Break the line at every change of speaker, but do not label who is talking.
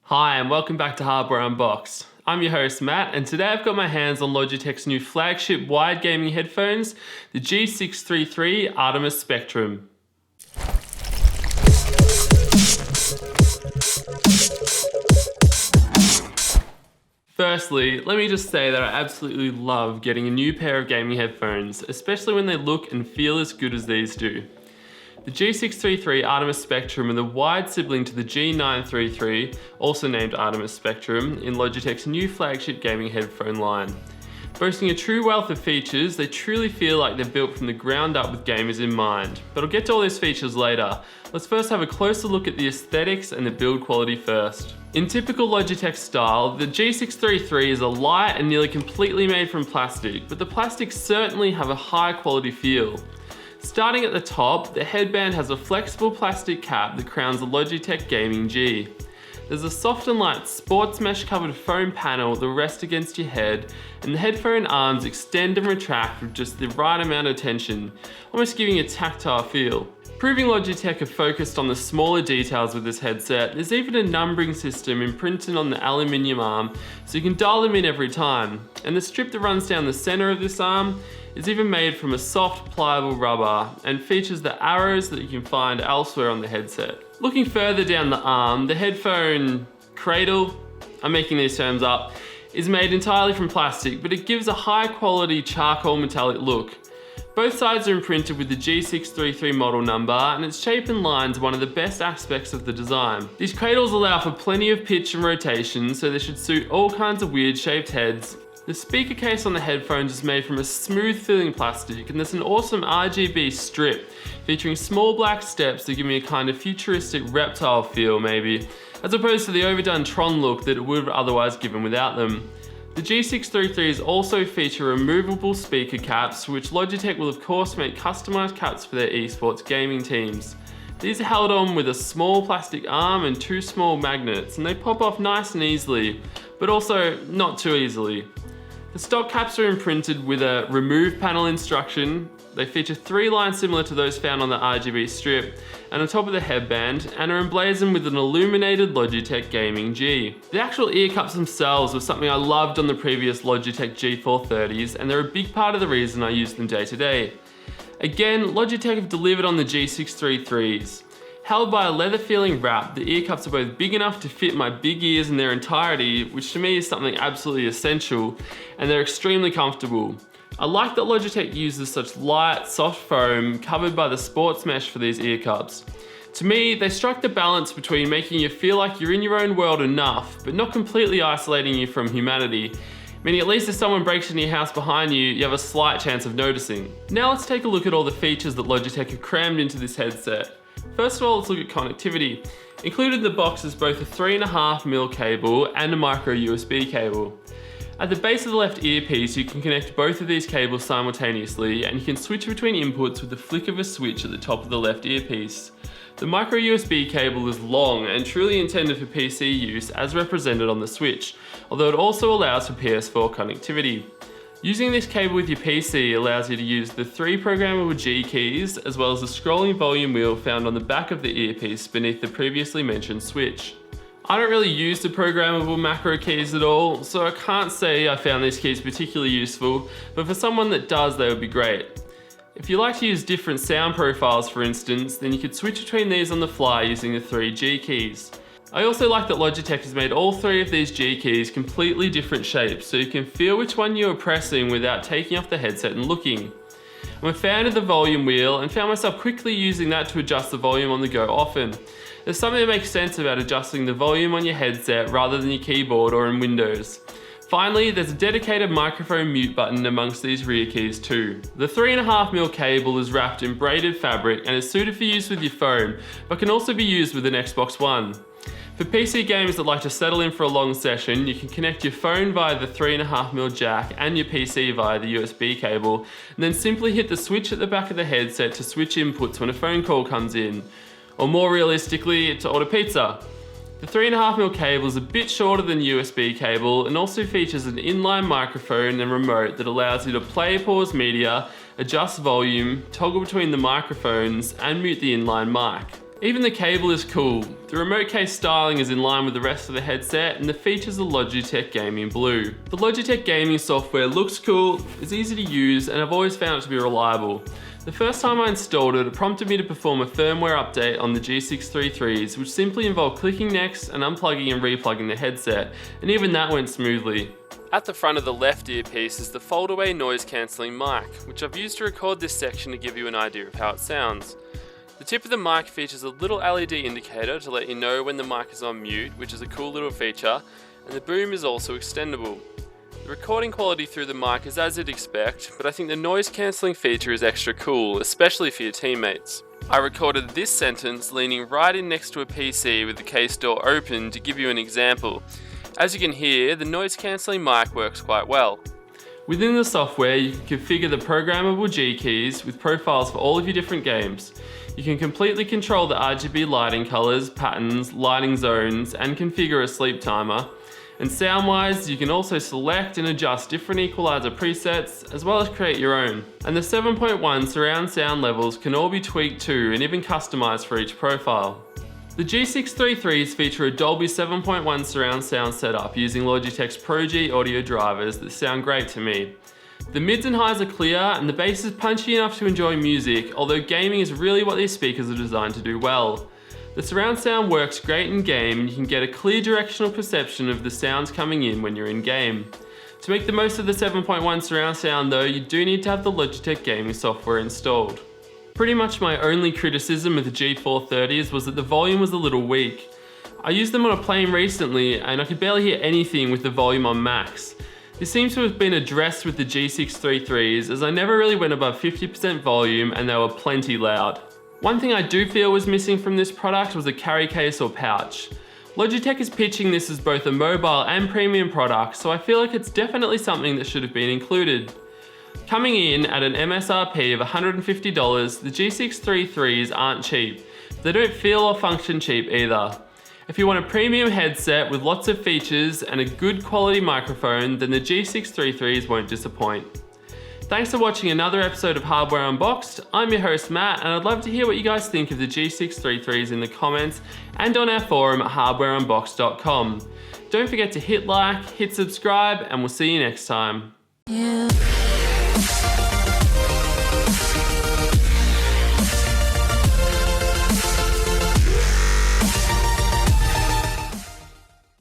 Hi and welcome back to Hardware Unboxed. I'm your host Matt, and today I've got my hands on Logitech's new flagship wired gaming headphones, the G633 Artemis Spectrum. Firstly, let me just say that I absolutely love getting a new pair of gaming headphones, especially when they look and feel as good as these do. The G633 Artemis Spectrum are the wide sibling to the G933, also named Artemis Spectrum, in Logitech's new flagship gaming headphone line. Boasting a true wealth of features, they truly feel like they're built from the ground up with gamers in mind. But I'll get to all those features later. Let's first have a closer look at the aesthetics and the build quality first. In typical Logitech style, the G633 is a light and nearly completely made from plastic, but the plastics certainly have a high quality feel. Starting at the top, the headband has a flexible plastic cap that crowns the Logitech Gaming G. There's a soft and light sports mesh covered foam panel that rests against your head, and the headphone arms extend and retract with just the right amount of tension, almost giving a tactile feel. Proving Logitech are focused on the smaller details with this headset, there's even a numbering system imprinted on the aluminium arm so you can dial them in every time. And the strip that runs down the center of this arm is even made from a soft, pliable rubber and features the arrows that you can find elsewhere on the headset. Looking further down the arm, the headphone cradle, I'm making these terms up, is made entirely from plastic, but it gives a high quality charcoal metallic look. Both sides are imprinted with the G633 model number, and its shape and lines are one of the best aspects of the design. These cradles allow for plenty of pitch and rotation, so they should suit all kinds of weird shaped heads. The speaker case on the headphones is made from a smooth feeling plastic, and there's an awesome RGB strip featuring small black steps that give me a kind of futuristic reptile feel maybe, as opposed to the overdone Tron look that it would have otherwise given without them. The G633s also feature removable speaker caps, which Logitech will of course make customized caps for their esports gaming teams. These are held on with a small plastic arm and two small magnets, and they pop off nice and easily, but also not too easily. The stock caps are imprinted with a remove panel instruction. They feature three lines similar to those found on the RGB strip and on top of the headband, and are emblazoned with an illuminated Logitech Gaming G. The actual ear cups themselves were something I loved on the previous Logitech G430s, and they're a big part of the reason I use them day to day. Again, Logitech have delivered on the G633s. Held by a leather feeling wrap, the ear cups are both big enough to fit my big ears in their entirety, which to me is something absolutely essential, and they're extremely comfortable. I like that Logitech uses such light, soft foam covered by the sports mesh for these ear cups. To me, they strike the balance between making you feel like you're in your own world enough, but not completely isolating you from humanity, meaning at least if someone breaks into your house behind you, you have a slight chance of noticing. Now let's take a look at all the features that Logitech have crammed into this headset. First of all, let's look at connectivity. Included in the box is both a 3.5mm cable and a micro USB cable. At the base of the left earpiece, you can connect both of these cables simultaneously, and you can switch between inputs with the flick of a switch at the top of the left earpiece. The micro USB cable is long and truly intended for PC use as represented on the switch, although it also allows for PS4 connectivity. Using this cable with your PC allows you to use the three programmable G keys, as well as the scrolling volume wheel found on the back of the earpiece beneath the previously mentioned switch. I don't really use the programmable macro keys at all, so I can't say I found these keys particularly useful, but for someone that does, they would be great. If you like to use different sound profiles, for instance, then you could switch between these on the fly using the three G keys. I also like that Logitech has made all three of these G keys completely different shapes, so you can feel which one you are pressing without taking off the headset and looking. I'm a fan of the volume wheel and found myself quickly using that to adjust the volume on the go often. There's something that makes sense about adjusting the volume on your headset rather than your keyboard or in Windows. Finally, there's a dedicated microphone mute button amongst these rear keys too. The 3.5mm cable is wrapped in braided fabric and is suited for use with your phone, but can also be used with an Xbox One. For PC gamers that like to settle in for a long session, you can connect your phone via the 3.5mm jack and your PC via the USB cable, and then simply hit the switch at the back of the headset to switch inputs when a phone call comes in. Or more realistically, to order pizza. The 3.5mm cable is a bit shorter than USB cable and also features an inline microphone and remote that allows you to play, pause media, adjust volume, toggle between the microphones, and mute the inline mic. Even the cable is cool. The remote case styling is in line with the rest of the headset and the features of Logitech Gaming Blue. The Logitech Gaming software looks cool, is easy to use, and I've always found it to be reliable. The first time I installed it, it prompted me to perform a firmware update on the G633s, which simply involved clicking next and unplugging and replugging the headset, and even that went smoothly. At the front of the left earpiece is the fold-away noise cancelling mic, which I've used to record this section to give you an idea of how it sounds. The tip of the mic features a little LED indicator to let you know when the mic is on mute, which is a cool little feature, and the boom is also extendable. The recording quality through the mic is as you'd expect, but I think the noise cancelling feature is extra cool, especially for your teammates. I recorded this sentence leaning right in next to a PC with the case door open to give you an example. As you can hear, the noise cancelling mic works quite well. Within the software, you can configure the programmable G keys with profiles for all of your different games. You can completely control the RGB lighting colours, patterns, lighting zones, and configure a sleep timer. And sound-wise, you can also select and adjust different equalizer presets, as well as create your own. And the 7.1 surround sound levels can all be tweaked too, and even customised for each profile. The G633s feature a Dolby 7.1 surround sound setup using Logitech's Pro G audio drivers that sound great to me. The mids and highs are clear, and the bass is punchy enough to enjoy music, although gaming is really what these speakers are designed to do well. The surround sound works great in game, and you can get a clear directional perception of the sounds coming in when you're in game. To make the most of the 7.1 surround sound though, you do need to have the Logitech Gaming software installed. Pretty much my only criticism of the G430s was that the volume was a little weak. I used them on a plane recently, and I could barely hear anything with the volume on max. This seems to have been addressed with the G633s, as I never really went above 50% volume and they were plenty loud. One thing I do feel was missing from this product was a carry case or pouch. Logitech is pitching this as both a mobile and premium product, so I feel like it's definitely something that should have been included. Coming in at an MSRP of $150, the G633s aren't cheap. They don't feel or function cheap either. If you want a premium headset with lots of features and a good quality microphone, then the G633s won't disappoint. Thanks for watching another episode of Hardware Unboxed. I'm your host Matt, and I'd love to hear what you guys think of the G633s in the comments and on our forum at hardwareunboxed.com. Don't forget to hit like, hit subscribe, and we'll see you next time.